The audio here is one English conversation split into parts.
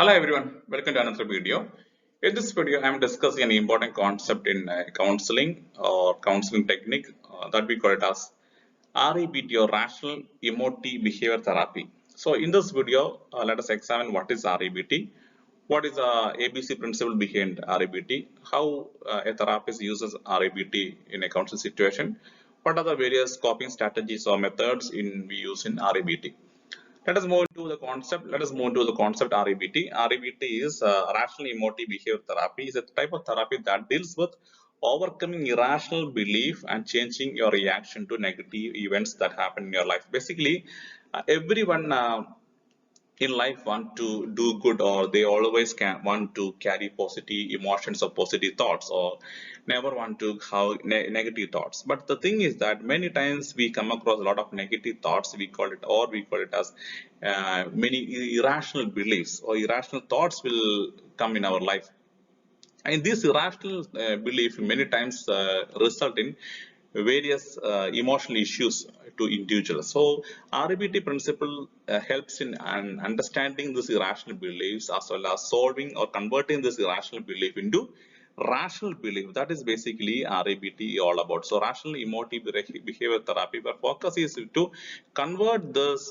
Hello everyone, welcome to another video. In this video, I am discussing an important concept in counseling or counseling technique that we call it as REBT or Rational Emotive Behavior Therapy. So in this video, let us examine what is REBT, what is the ABC principle behind REBT, how a therapist uses REBT in a counseling situation, what are the various coping strategies or methods we use in REBT. Let us move into the concept. Let us move into the concept REBT. REBT is rational emotive behavior therapy. It's a type of therapy that deals with overcoming irrational belief and changing your reaction to negative events that happen in your life. Basically, everyone in life want to do good, or they always can want to carry positive emotions or positive thoughts, or never want to have negative thoughts. But the thing is that many times we come across a lot of negative thoughts, we call it as many irrational beliefs or irrational thoughts will come in our life, and this irrational belief many times result in various emotional issues to individuals. So RBT principle helps in understanding these irrational beliefs as well as solving or converting this irrational belief into rational belief. That is basically RBT all about. So rational emotive behavior therapy, where focus is to convert this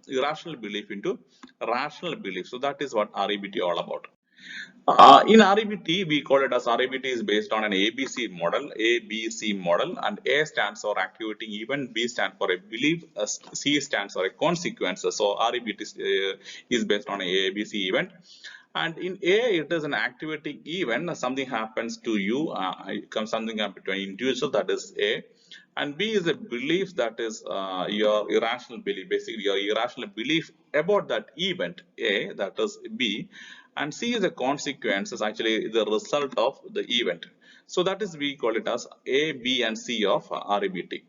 irrational belief into rational belief. So that is what RBT all about. In REBT, we call it as REBT is based on an ABC model, and A stands for activity event, B stands for a belief, C stands for a consequence. So REBT is based on an ABC event. And in A, it is an activity event, something happens to you, it comes something up between individual, that is A. And B is a belief, that is your irrational belief, basically your irrational belief about that event A, that is B. And C is a consequence, is actually the result of the event. So that is, we call it as A, B and C of REBT.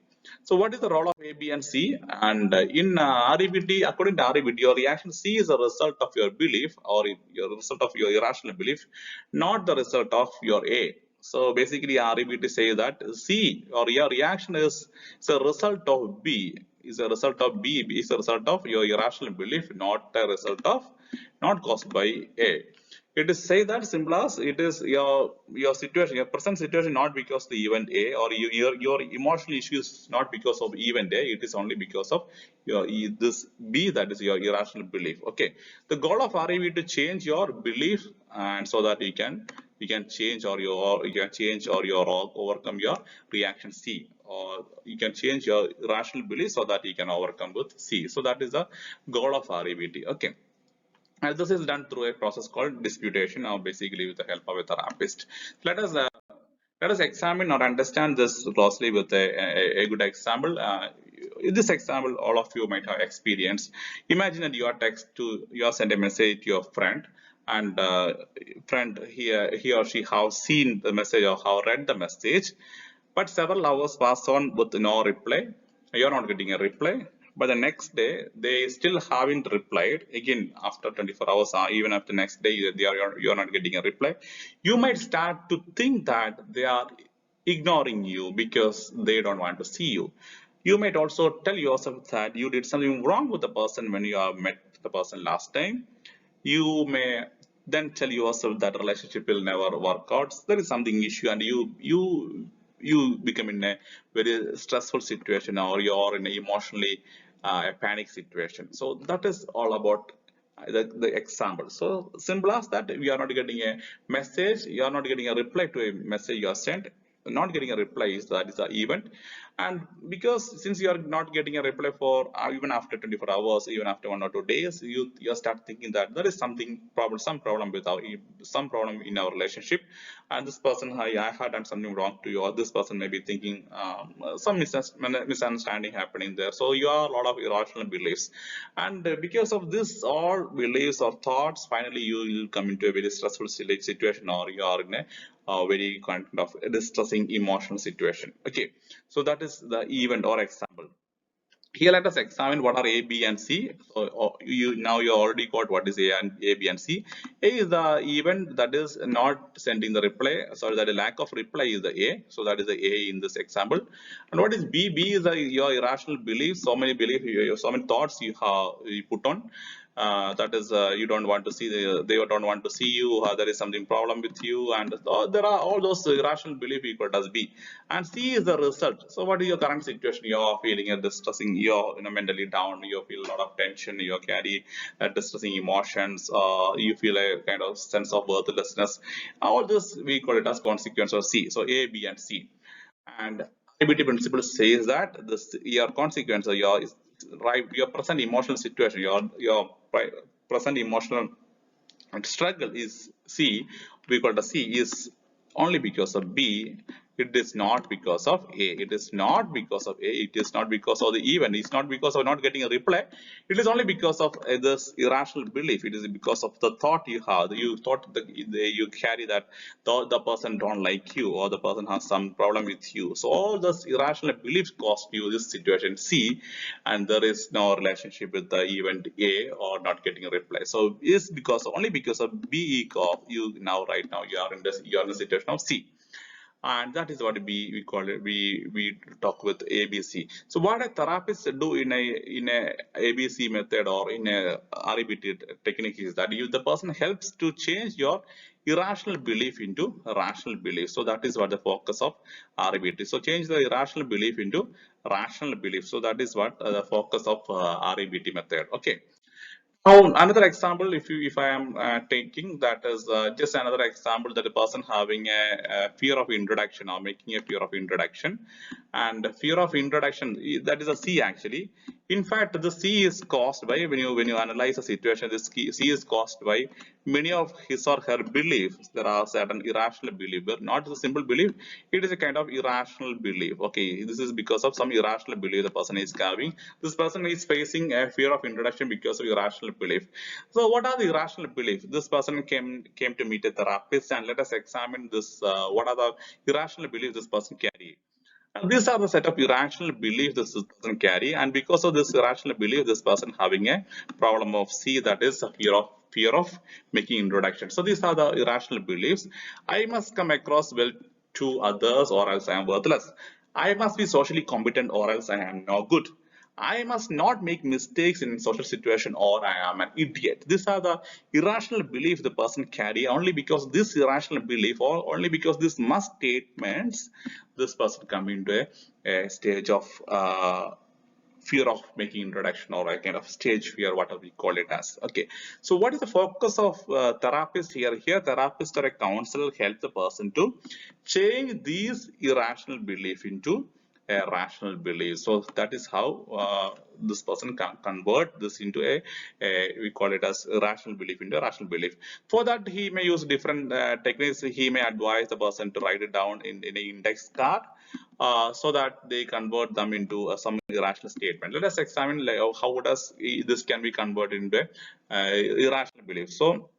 So what is the role of A, B and C? And in REBT, according to REBT, your reaction C is a result of your belief, or your result of your irrational belief, not the result of your A. So basically REBT says that C, or your reaction is a result of B, is a result of B is a result of your irrational belief, not a result of, not caused by A. It is say that simple as it is your situation, your present situation, not because the event A, or your emotional issues not because of event A. It is only because of your this B, that is your irrational belief. Okay, the goal of REV to change your belief, and so that you can change, or you can change, or you overcome your reaction C, or you can change your irrational belief so that you can overcome with C. So that is the goal of REBT. Okay. And this is done through a process called disputation, or basically with the help of a therapist. Let us uh, let us examine or understand this closely with a good example. In this example, all of you might have experienced. Imagine that you are sent a message to your friend, and friend he or she have seen the message or have read the message, but several hours pass on with no reply. You are not getting a reply. But the next day, they still haven't replied. Again, after 24 hours, or even after the next day, you are not getting a reply. You might start to think that they are ignoring you because they don't want to see you. You might also tell yourself that you did something wrong with the person when you have met the person last time. You may then tell yourself that relationship will never work out. There is something issue, and you become in a very stressful situation, or you're in a emotionally a panic situation. So that is all about the example. So simple as that, we are not getting a message, you are not getting a reply to a message you are sent. Not getting a reply is the event. And because since you are not getting a reply for even after 24 hours, even after 1 or 2 days, you start thinking that there is some problem with some problem in our relationship, and this person, I had done something wrong to you, or this person may be thinking some misunderstanding happening there. So you are a lot of irrational beliefs, and because of this all beliefs or thoughts, finally you will come into a very stressful situation, or you are in a very kind of distressing emotional situation. Okay, so that is the event or example. Here let us examine what are A, B and C. So you already got what is A, B and C. A is the event that is not sending the reply. Sorry, that a lack of reply is the A. So that is the A in this example. And what is B? B is your irrational beliefs. So many beliefs, so many thoughts you put on. that is, you don't want to see they don't want to see you, there is something problem with you, and there are all those irrational belief equal as B. And C is the result. So what is your current situation? You're feeling a distressing, you're mentally down, you feel a lot of tension, you carry distressing emotions, you feel a kind of sense of worthlessness. All this we call it as consequence of C. So A, B, and C. And REBT principle says that this your consequence or your present emotional situation, your present emotional struggle is C, we call the C is only because of B. It is not because of A. It is not because of A. It is not because of the event. It's not because of not getting a reply. It is only because of this irrational belief. It is because of the thought you have. You thought you carry that the person don't like you, or the person has some problem with you. So all those irrational beliefs cost you this situation C, and there is no relationship with the event A or not getting a reply. So it's because only because of B of you now right now you are in the situation of C. And that is what we call it. We talk with ABC. So what a therapist do in a ABC method or in a REBT technique is that the person helps to change your irrational belief into rational belief. So that is what the focus of REBT. So change the irrational belief into rational belief. So that is what the focus of REBT method. Okay. Now, another example, if I am taking that is just another example that a person having a fear of introduction or making a fear of introduction, and fear of introduction, that is a C actually. In fact, the C is caused by when you analyze a situation, this C is caused by many of his or her beliefs. There are certain irrational belief, but not a simple belief. It is a kind of irrational belief. Okay, this is because of some irrational belief the person is having. This person is facing a fear of introduction because of irrational belief. So what are the irrational beliefs? This person came to meet a therapist, and let us examine this. What are the irrational beliefs this person carry? And these are the set of irrational beliefs this person carry, and because of this irrational belief, this person having a problem of C, that is a fear of making introduction. So these are the irrational beliefs. I must come across well to others, or else I am worthless. I must be socially competent, or else I am no good. I must not make mistakes in social situation, or I am an idiot. These are the irrational beliefs the person carry. Only because this irrational belief, or only because these must statements, this person come into a stage of fear of making introduction, or a kind of stage fear, whatever we call it as. Okay, so what is the focus of therapist here? Here therapist or a counselor help the person to change these irrational belief into a rational belief. So that is how this person can convert this into we call it as a rational belief into a rational belief. For that, he may use different techniques. He may advise the person to write it down in an index card, so that they convert them into some irrational statement. Let us examine like, how does this can be converted into irrational belief. So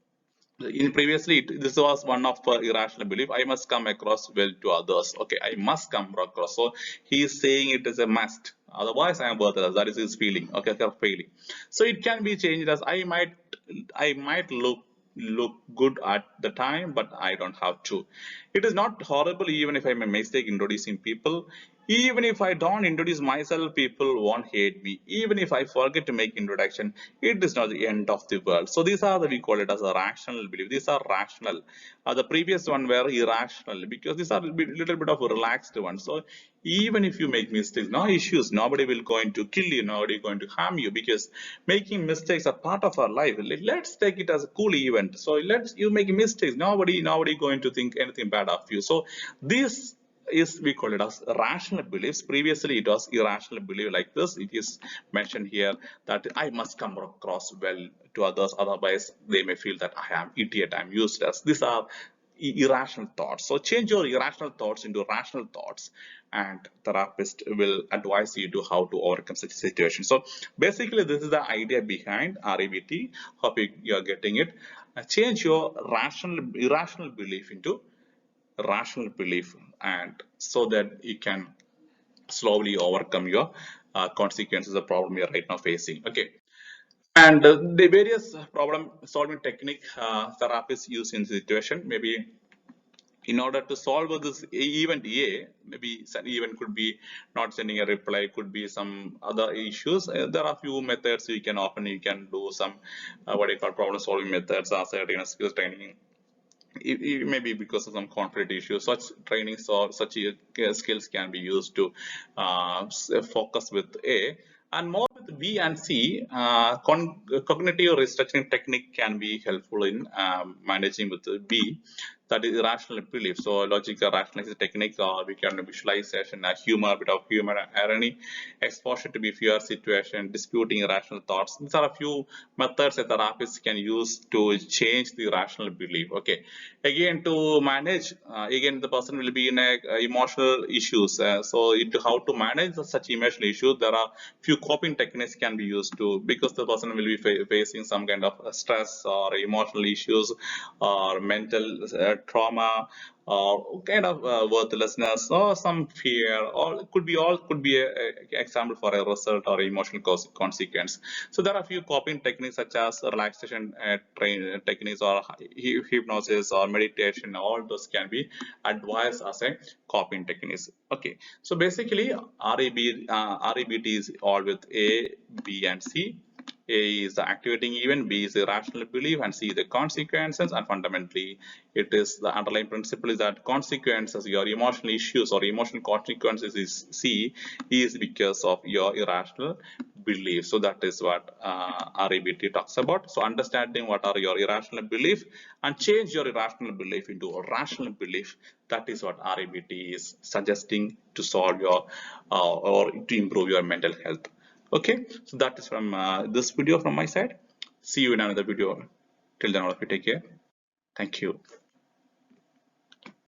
in previously this was one of irrational belief. I must come across well to others. Okay, I must come across. So he is saying it is a must, otherwise I am worthless. That is his feeling. Okay, feeling. So it can be changed as I might look good at the time, but I don't have to. It is not horrible even if I make a mistake introducing people. Even if I don't introduce myself, people won't hate me. Even if I forget to make introduction, it is not the end of the world. So these are we call it as a rational belief. These are rational. The previous one were irrational, because these are a little bit of a relaxed one. So even if you make mistakes, no issues. Nobody will going to kill you. Nobody going to harm you, because making mistakes are part of our life. Let's take it as a cool event. So you make mistakes. Nobody going to think anything bad of you. So this is we call it as rational beliefs. Previously it was irrational belief like this. It is mentioned here that I must come across well to others, otherwise they may feel that I am idiot, I am useless. These are irrational thoughts. So change your irrational thoughts into rational thoughts, and therapist will advise you to how to overcome such a situation. So basically this is the idea behind REBT. Hope you are getting it. Change your irrational belief into rational belief, and so that you can slowly overcome your consequences of problem you're right now facing. Okay, and the various problem solving technique therapists use in the situation, maybe in order to solve this event A, maybe some event could be not sending a reply, could be some other issues. There are few methods you can do some what you call problem solving methods as a skills training. It may be because of some conflict issues. Such trainings or such skills can be used to focus with A, and more with B and C. Cognitive restructuring technique can be helpful in managing with B. That is irrational belief. So logical rationalization technique, we can visualization, humor, bit of humor, irony, exposure to be fear situation, disputing irrational thoughts. These are a few methods that therapists can use to change the rational belief. Okay, again to manage, again the person will be in a emotional issues. So how to manage such emotional issues, there are few coping techniques can be used to, because the person will be facing some kind of stress or emotional issues or mental trauma or kind of worthlessness or some fear, or it could be a example for a result or emotional consequence. So there are a few coping techniques such as relaxation techniques or hypnosis or meditation. All those can be advised as a coping techniques. Okay, so basically REBT is all with A, B and C. A is the activating event, B is the rational belief, and C the consequences. And fundamentally, it is the underlying principle is that consequences, your emotional issues or emotional consequences is C is because of your irrational belief. So that is what REBT talks about. So understanding what are your irrational belief and change your irrational belief into a rational belief. That is what REBT is suggesting to solve your or to improve your mental health. Okay, so that is from this video from my side. See you in another video. Till then, all of you take care. Thank you.